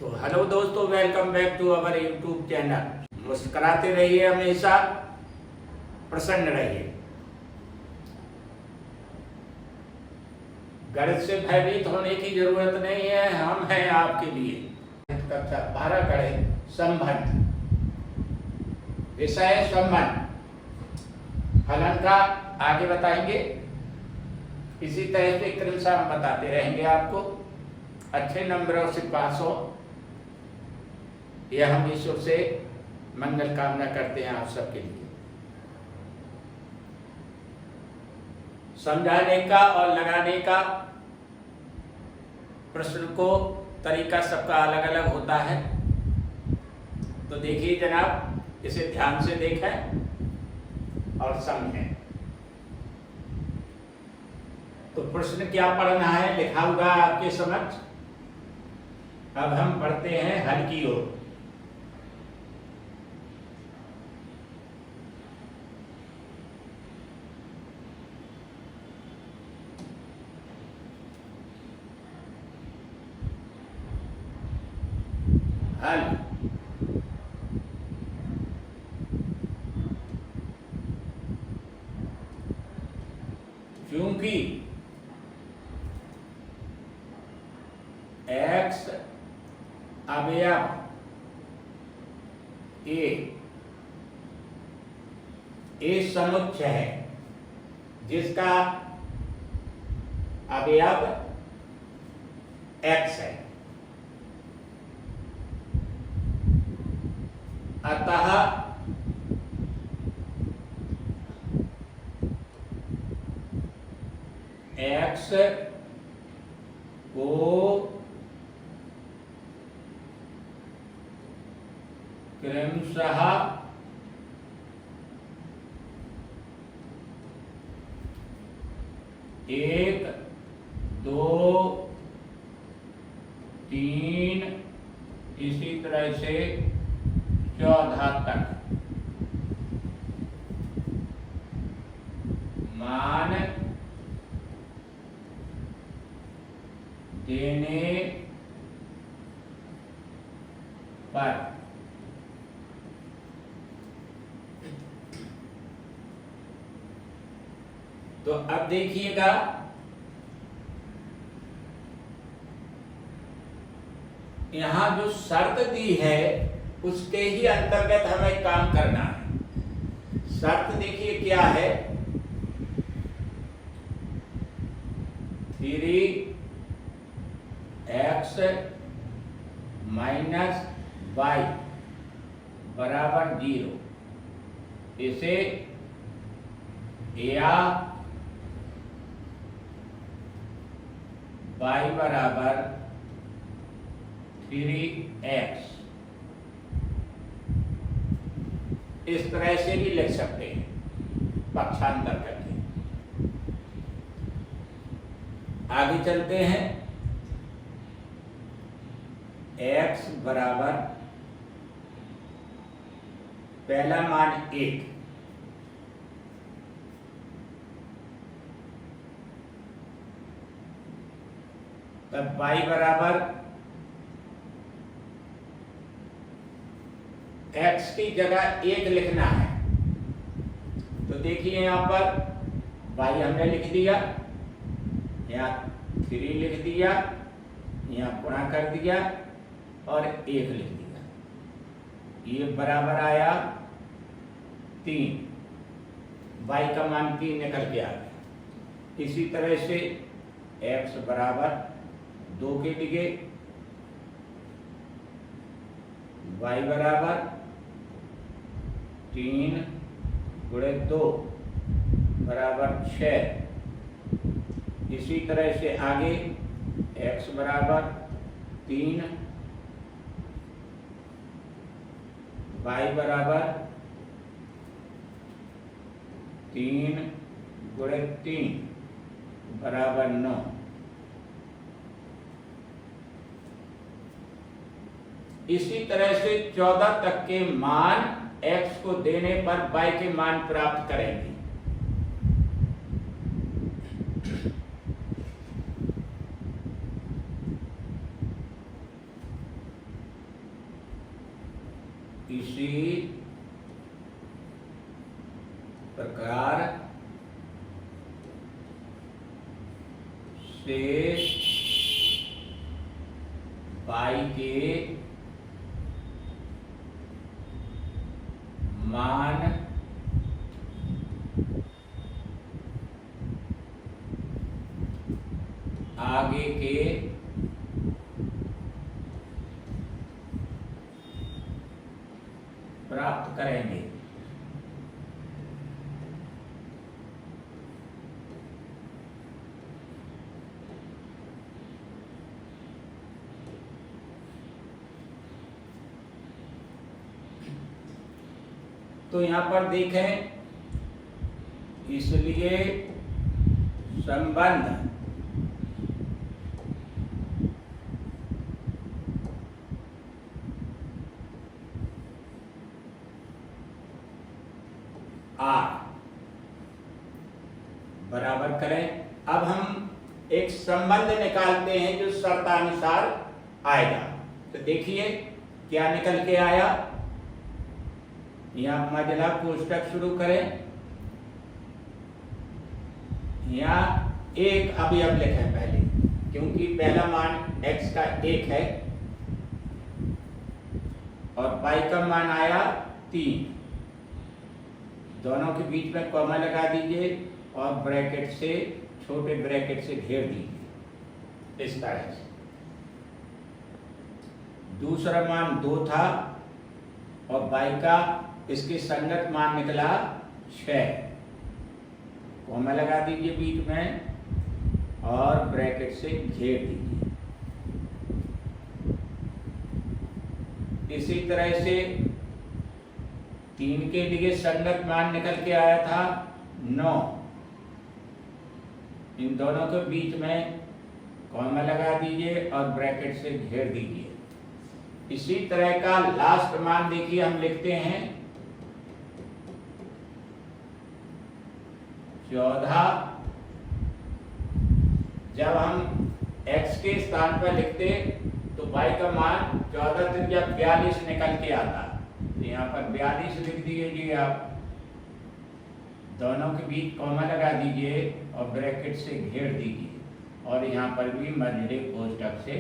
तो हेलो दोस्तों, welcome back to our YouTube channel. मुस्कुराते रहिए, हमेशा प्रसन्न रहिए। गणित से भयभीत होने की जरूरत नहीं है, हम हैं आपके लिए। कक्षा 12 गणित संबंध, विषय संबंध, फलन का आगे बताएंगे। इसी तरह से क्रमशः हम बताते रहेंगे आपको। अच्छे नंबरों से पास हो, यह हम ईश्वर से मंगल कामना करते हैं आप सबके लिए। समझाने का और लगाने का प्रश्न को तरीका सबका अलग अलग होता है। तो देखिए जनाब, इसे ध्यान से देखें और समझें। तो प्रश्न क्या पढ़ना है लिखा हुआ आपके समक्ष। अब हम पढ़ते हैं हल की ओर। हल क्योंकि x अवयव ए समुच्चय है जिसका अवयव x है, अतः x को क्रमशः एक, दो, तीन, इसी तरह से 14 तक मान देने पर तो अब देखिएगा, यहां जो शर्त दी है उसके ही अंतर्गत हमें काम करना है। शर्त देखिए क्या है, 3x माइनस वाई बराबर 0। इसे या y बराबर 3x इस तरह से भी लिख सकते हैं, पक्षांतर करके। आगे चलते हैं। x बराबर पहला मान 1, तब y बराबर x की जगह 1 लिखना है। तो देखिए यहां पर y हमने लिख दिया, यहाँ 3 लिख दिया, यहाँ गुणा कर दिया और 1 लिख दिया। ये बराबर आया 3, y का मान 3 निकल के आ गया। इसी तरह से x बराबर 2 के लिए y बराबर 3 गुणे 2 बराबर 6। इसी तरह से आगे x बराबर 3, y बराबर 3 गुणे 3 बराबर 9। इसी तरह से 14 तक के मान x को देने पर y के मान प्राप्त करेंगे। इसी प्रकार से y के मान आगे के प्राप्त करेंगे। तो यहां पर देखें, इसलिए संबंध बराबर करें। अब हम एक संबंध निकालते हैं जो शर्तानुसार आएगा। तो देखिए क्या निकल के आया। यहां मझला कोष्टक शुरू करें। यहां एक अवयव लिखें पहले, क्योंकि पहला मान x का 1 है और y का मान आया 3। दोनों के बीच में कॉमा लगा दीजिए और ब्रैकेट से, छोटे ब्रैकेट से घेर दीजिए इस तरह से। दूसरा मान 2 था और y का इसके संगत मान निकला 6। कॉमा लगा दीजिए बीच में और ब्रैकेट से घेर दीजिए। इसी तरह से 3 के लिए संगत मान निकल के आया था 9। इन दोनों के बीच में कॉमा लगा दीजिए और ब्रैकेट से घेर दीजिए। इसी तरह का लास्ट मान देखिए हम लिखते हैं 14। जब हम x के स्थान पर लिखते तो y का मान 14 त्रिज्या 42 निकल के आता। तो यहाँ पर 42 लिख दीजिए आप। दोनों के बीच कॉमा लगा दीजिए और ब्रैकेट से घेर दीजिए और यहाँ पर भी मझले कोष्टक से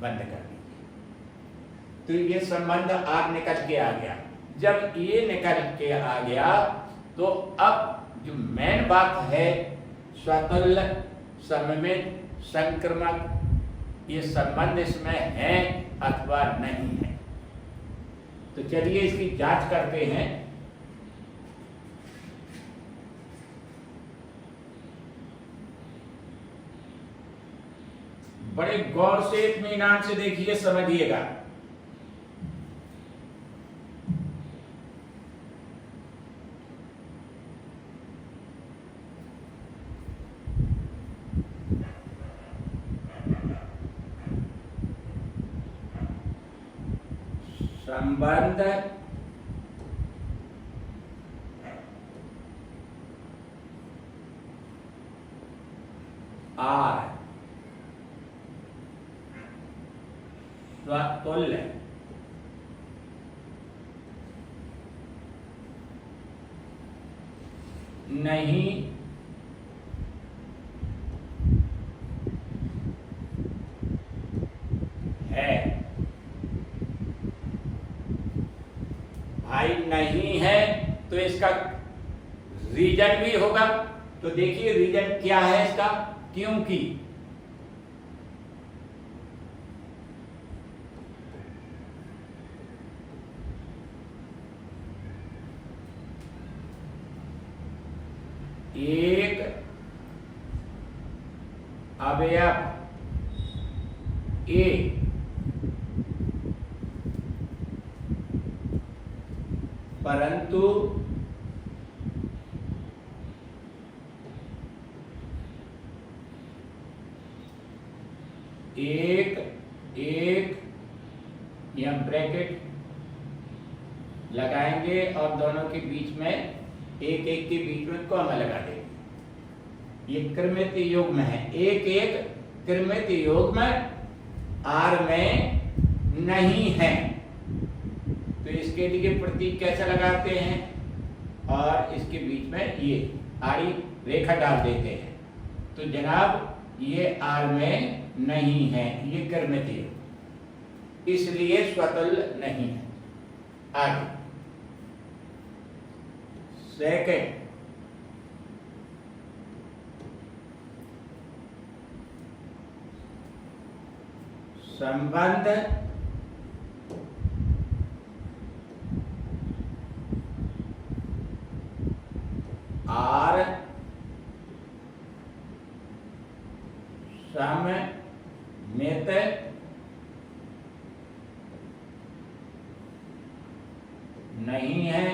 बंद कर दीजिए। तो ये संबंध आग निकल के आ गया। जब ये निकल के आ गया तो अब जो मेन बात है स्वतुल्य, सममित, संक्रमक, ये संबंध इसमें है अथवा नहीं है। तो चलिए इसकी जांच करते हैं। बड़े गौर से, इत्मीनान से देखिए, समझिएगा। संबंध आर स्वतुल्य नहीं है। भाई नहीं है तो इसका रीजन भी होगा। तो देखिए रीजन क्या है इसका। क्योंकि एक अवयव ए परंतु एक या ब्रैकेट लगाएंगे और दोनों के बीच में एक के बीच में कॉमा लगा देंगे। ये क्रमित युग्म है। एक क्रमित युग्म आर में नहीं है। तो इसके लिए प्रतीक कैसे लगाते हैं, और इसके बीच में ये आड़ी रेखा डाल देते हैं। तो जनाब ये आर में नहीं है, ये कर्मतीय, इसलिए स्वतुल्य नहीं है। आगे सेकंड, संबंध आर सममित नहीं है,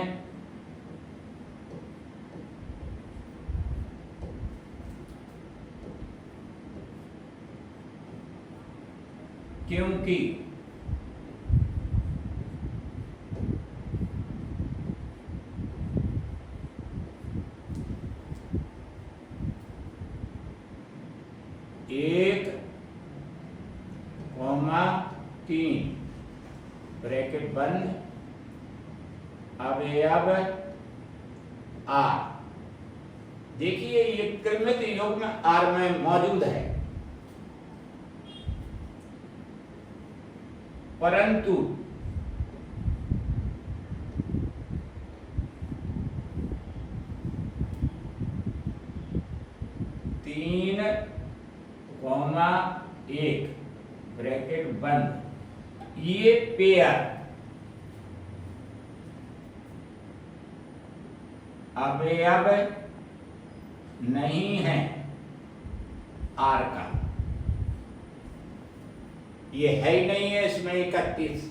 क्योंकि एक कॉमा 3 ब्रैकेट बंद अवयव आर। देखिए ये क्रमित योग में आर में मौजूद है, परंतु तीन कॉमा 1 ब्रैकेट बंद ये पेयर अवयव नहीं है आर का, ये है ही नहीं है इसमें 31,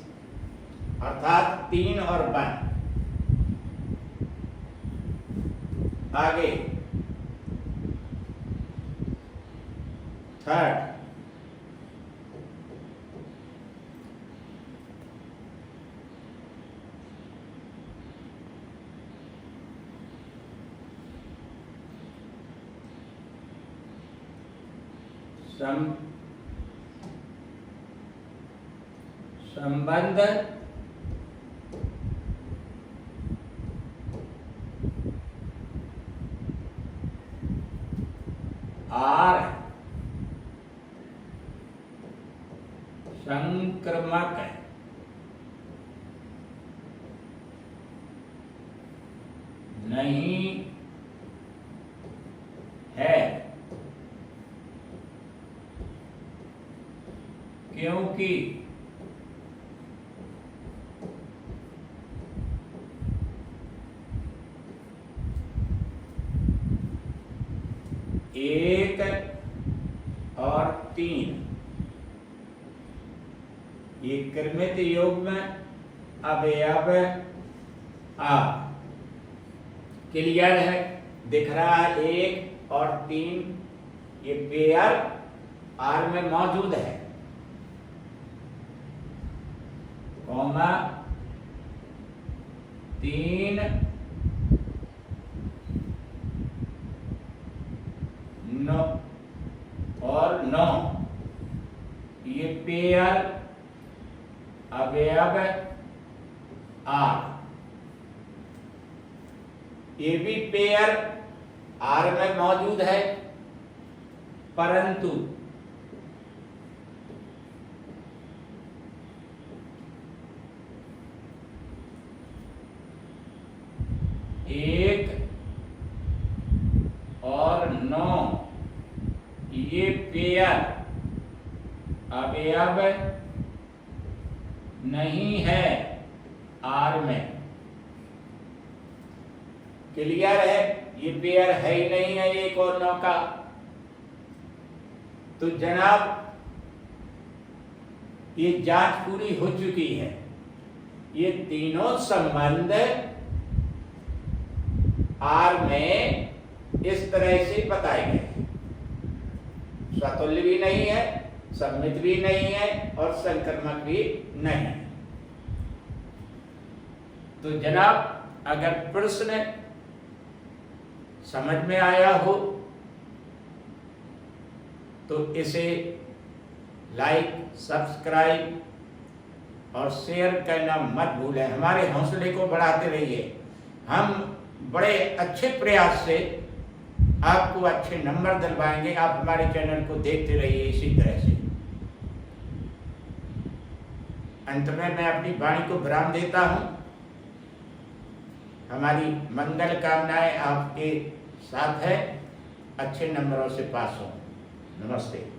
अर्थात 3 और 1। आगे थर्ड, संबंध आर संक्रमक नहीं है, क्योंकि एक और 3 ये क्रमित योग में अवयव आ। क्लियर है, दिख रहा है 1 और 3 ये पेयर आर में मौजूद है, कॉमा 3 9 और 9 ये पेयर अवयव आर। ये भी पेयर आर में मौजूद है, परंतु एक और 9 ये पेयर अवयव नहीं है आर में। क्लियर है, ये पेयर है ही नहीं है 1 और 9 का। तो जनाब ये जांच पूरी हो चुकी है, ये तीनों संबंध आर में इस तरह से बताए गए, स्वतुल्य भी नहीं है, सम्मित भी नहीं है और संक्रमक भी नहीं। तो जनाब अगर प्रश्न समझ में आया हो तो इसे लाइक, सब्सक्राइब और शेयर करना मत भूलें। हमारे हौसले को बढ़ाते रहिए। हम बड़े अच्छे प्रयास से आपको अच्छे नंबर दिलवाएंगे। आप हमारे चैनल को देखते रहिए इसी तरह से। अंत में मैं अपनी वाणी को विराम देता हूँ। हमारी मंगल कामनाएं आपके साथ है। अच्छे नंबरों से पास हो। नमस्ते।